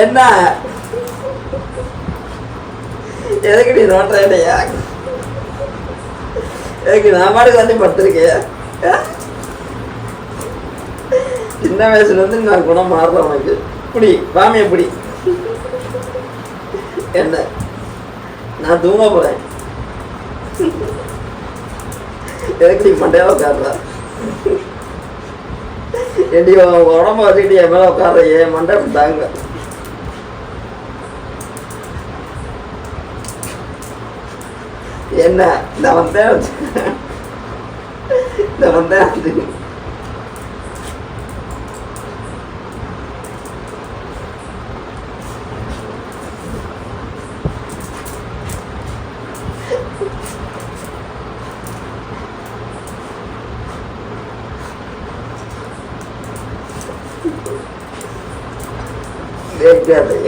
என்ன எதுக்கு நீ நோட்டுற இல்லையா? எதுக்கு நான் பாட்டுக்கு வந்து படுத்திருக்கேன். சின்ன வயசுல இருந்து நான் குணம் மாறுறேன் உனக்கு. புடி பாமிய புடி. என்ன நான் தூங்க போறேன். எதுக்கு நீ மண்டையில உட்காடுற? எடி உடம்ப வச்சுக்கிட்டு என் மேல உட்காடுற. ஏன் மண்டை தாங்க. என்ன இந்த வந்தேன் இந்த வந்தேன்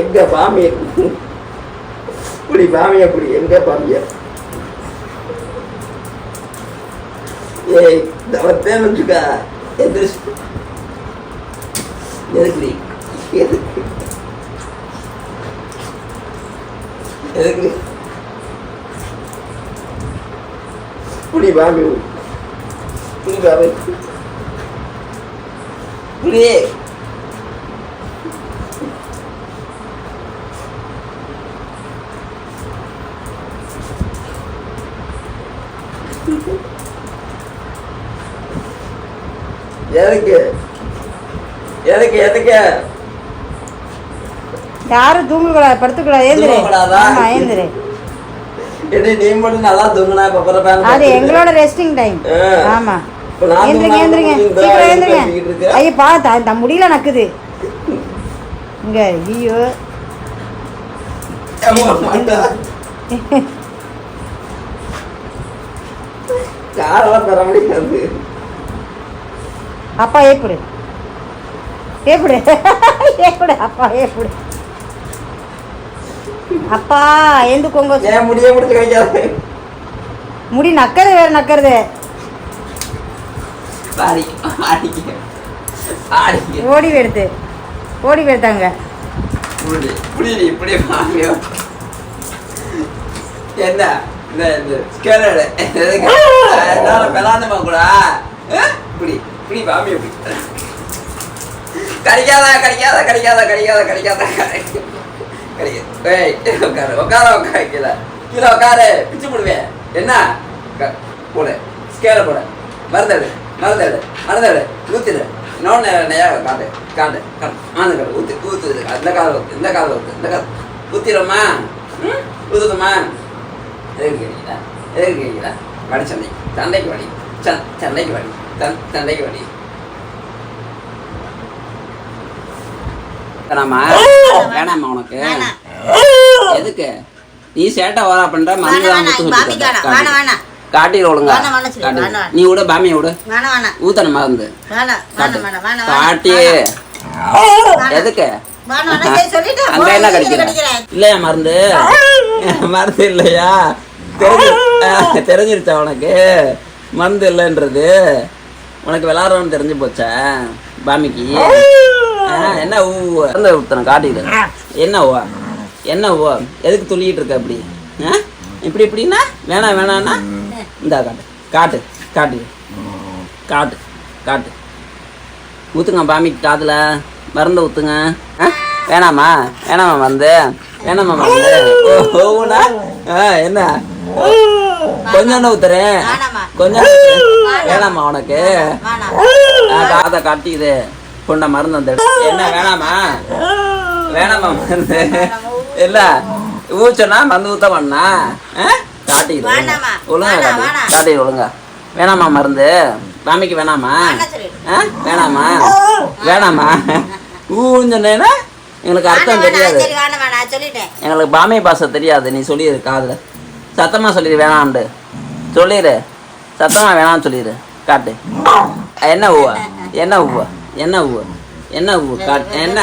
எங்க பாமிய புடி பாமிய புடி. எங்க பாமிய? ஏய் தவத்தேன் வச்சுக்கா. எதிர்த்து எதுக்கு எதுக்கு எதுக்கு புடி பாமி புடி பாமி புடி. எதுக்கு எதுக்கு எதுக்கு யாரும் தூங்கக்கூடாது, படுத்துக்கூடாது. ஏந்திரு. என்ன நீ மட்டும் நல்லா தூங்குனா அது எங்களோட ரெஸ்டிங் டைம். ஆமா ஏந்திரிங்க ஏந்திரிங்க சீக்கிரம் ஏந்திரிங்க. ஐயோ பா முடியல நக்குது இங்க. ஐயோ காரெல்லாம் தர முடியாது. அப்பா ஏப்பிடு ஏப்பிடு ஏப்பிடு அப்பா ஏப்பிடு. அப்பா ஏந்துக்கோங்க. ஏன் முடிய முடிச்சு கிடைக்காது. முடி நக்கறது வேற நக்கறது. ஓடி எடுத்து ஓடி எடுத்தாங்க. என்ன கூட இப்படி இப்படி பாமி எப்படி கிடைக்காத கிடைக்காத கிடைக்காத கிடைக்காத கிடைக்காத உட்காரு உட்கார உட்கார கீழே கீழே உட்காரு. பிச்சு போடுவேன். என்ன போடு ஸ்கேல போட. மருந்தெடு மருந்தெடு மருந்தெடு ஊத்திடு. இன்னொன்று நெய்யா காட்டு காட்டு காட்டு ஆந்து காட்டு ஊத்து ஊத்துது. இந்த காலம் ஊத்து இந்த காலம் ஊத்து இந்த காலம் ஊத்திடும்மா. ஊத்துதும்மா. எதுக்கு கேட்கல எதுக்கு கேட்கல? வடி சந்தைக்கு சந்தைக்கு வடி சந்தைக்கு வடி சந்தைக்கு வடி. வேணாமா வேணாமா உனக்கு? எதுக்கு நீ சேட்டை ஓரா பண்ற? மருந்து காட்டில ஒழுங்கா நீ விட பாமிய விடு. ஊத்தன மருந்து காட்டி. எதுக்கு அங்க என்ன கிடைக்கிற? இல்லையா மருந்து? மருந்து இல்லையா? தெரிஞ்சிருச்சா உனக்கு மருந்து இல்லைன்றது? உனக்கு விளாட்றோன்னு தெரிஞ்சு போச்சா பாமிக்கு? என்ன மருந்து ஊத்தன காட்டிடு. என்ன ஓ என்ன ஓ எதுக்கு துள்ளிக்கிட்டு இருக்க அப்படி? இப்படி இப்படின்னா வேணாம் வேணான்னா இந்தா காட்டு காட்டு காட்டு காட்டு காட்டு. ஊற்றுங்க பாமிக்கு காதில் மருந்து ஊற்றுங்க. வேணாமா வேணாமா மருந்து? வேணாமா மருந்து? ஓனா என்ன கொஞ்சம் ஊத்துறேன் கொஞ்சம். வேணாமா உனக்கு? காதை காட்டிக்குது. கொண்ட மருந்து வந்து என்ன வேணாமா வேணாமா மருந்து? இல்லை ஊச்சனா மருந்து ஊத்த பண்ணா காட்டிக்குது. ஒழுங்கா காட்டி காட்டிடு ஒழுங்கா. வேணாமா மருந்து? பாமிக்கு வேணாமா? வேணாமா வேணாமா? ஊஞ்சேன்னா எங்களுக்கு அர்த்தம் தெரியாது. எங்களுக்கு பாமிய பாஷை தெரியாது. நீ சொல்லிடு காதுல சத்தமாக சொல்லிடு. வேணாம்ண்டு சொல்லிடு. சத்தமாக வேணாம்னு சொல்லிடு. காட்டு. என்ன ஊவா என்ன ஊவா என்ன ஊவா என்ன ஊ காட்டு. என்ன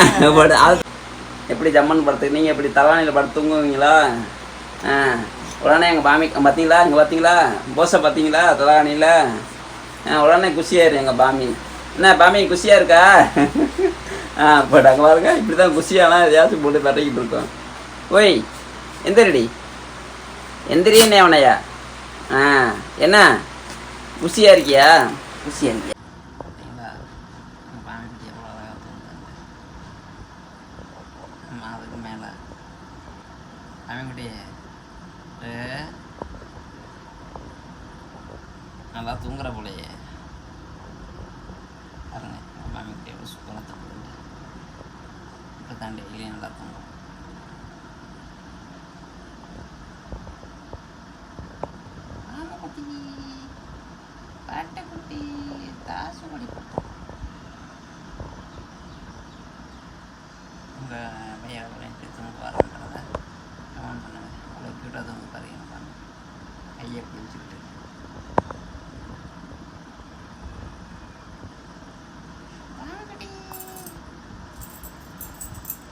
எப்படி ஜம்மன் படுத்து நீங்கள் எப்படி தலானியில் படுத்து தூங்குவீங்களா? உடனே எங்கள் பாமி பார்த்தீங்களா? இங்கே பார்த்தீங்களா போஸை பார்த்தீங்களா தலானியில்? உடனே குஷியாயிரு எங்கள் பாமி. என்ன பாமி குஷியாக இருக்கா? பட் அங்கே பாருங்க இப்படி தான் குஷியானா எதையாச்சும் போட்டு தட்டிக்கிட்டு இருக்கோம். ஓய் எந்திரடி எந்திரியே அவனையா. என்ன குஷியாக இருக்கியா? குஷியாக இருக்கியா? பார்த்தீங்களா பாமிக்குட்டி எவ்வளோ அழகாக தோணுது. அதுக்கு மேலே பாமிக்குட்டி நல்லா தூங்குற போலையே. பாருங்க பாமிக்குட்டி எவ்வளோ சூப்பராக தூங்குது. இப்போ தான் டெய்லியும் நல்லா தூங்கும். பாட்டுக்குட்டி தாசுபடி கொடுத்தோம். உங்கள் பையன் எப்படி தூங்குவாருன்றத கமெண்ட் பண்ணுங்க. அவ்வளோ க்யூட்டாக தூங்க பாருங்க. பாருங்க கையை பிடிச்சிக்கிட்டு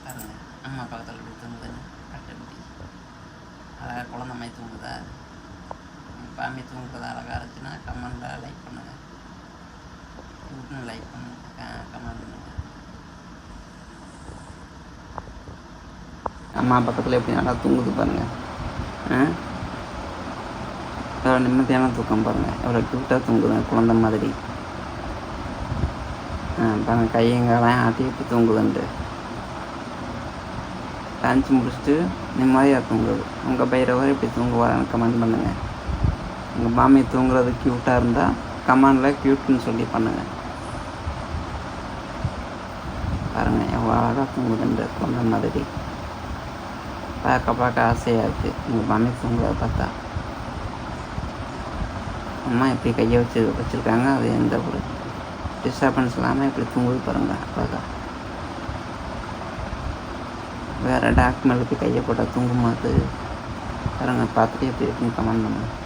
பாருங்க அம்மா பக்கத்தில் எப்படி தூங்குதுன்னு. பாட்டுக்குட்டி அழகாக குழந்த மாதிரி தூங்குதா? பாமி தூங்குறது அழகாக இருந்துச்சுன்னா கமெண்டில் லைக் பண்ணுங்கள். யூடியூப்னு லைக் பண்ணுங்கள், கமெண்ட் பண்ணுங்கள். அம்மா பக்கத்தில் எப்படி நல்லா தூங்குது பாருங்கள். எவ்வளோ நிம்மதியான தூக்கம் பாருங்கள். எவ்வளோ க்யூட்டாக தூங்குதுங்க குழந்த மாதிரி. பாருங்கள் கையங்காலாம் ஆட்டி எப்படி தூங்குதுன்ட்டு. லஞ்ச் முடிச்சுட்டு நிம்மதியாக தூங்குது. உங்கள் பைரவர் எப்படி தூங்குவாரான்னு கமெண்ட் பண்ணுங்கள். உங்கள் மாமி தூங்குறது க்யூட்டாக இருந்தால் கமெண்டில் க்யூட்னு சொல்லி பண்ணுங்கள். பாருங்கள் எவ்வளோ அழகாக தூங்குதுன்ற குழந்த மாதிரி. பார்க்க ஆசையாக இருக்குது உங்கள் மாமி தூங்குறத பார்த்தா. அம்மா எப்படி கையை வச்சுருக்காங்க. அது எந்த ஒரு டிஸ்டர்பன்ஸ் இல்லாமல் எப்படி தூங்குது பாருங்கள் அழகா. வேறு டாக்குமெண்ட்டுக்கு கையை போட்டால் தூங்கும்போது பாருங்கள் பார்த்துட்டு எப்படி இருக்குன்னு கமெண்ட் பண்ணுங்கள்.